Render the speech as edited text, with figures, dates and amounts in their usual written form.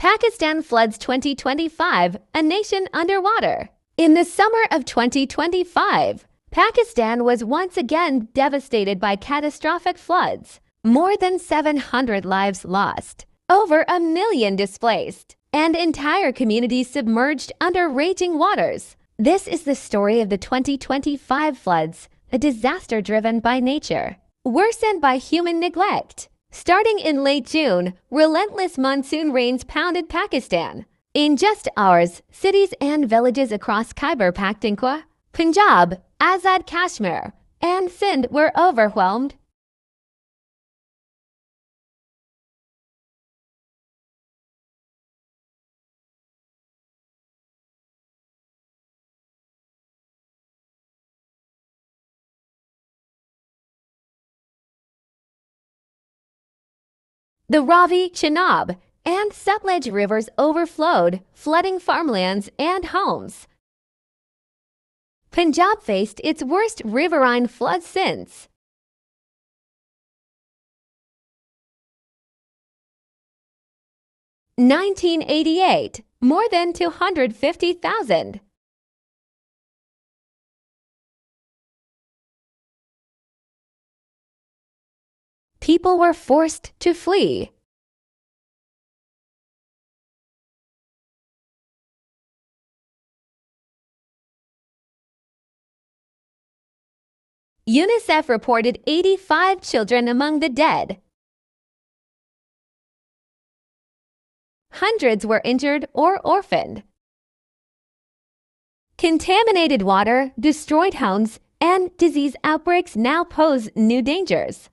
Pakistan floods 2025, a nation underwater. In the summer of 2025, Pakistan was once again devastated by catastrophic floods. More than 700 lives lost, over 1 million displaced, and entire communities submerged under raging waters. This is the story of the 2025 floods, a disaster driven by nature, worsened by human neglect. Starting in late June, relentless monsoon rains pounded Pakistan. In just hours, cities and villages across Khyber Pakhtunkhwa, Punjab, Azad Kashmir, and Sindh were overwhelmed. The Ravi, Chenab, and Sutlej rivers overflowed, flooding farmlands and homes. Punjab faced its worst riverine flood since. (1988), more than 250,000. People were forced to flee. UNICEF reported 85 children among the dead. Hundreds were injured or orphaned. Contaminated water, destroyed homes, and disease outbreaks now pose new dangers.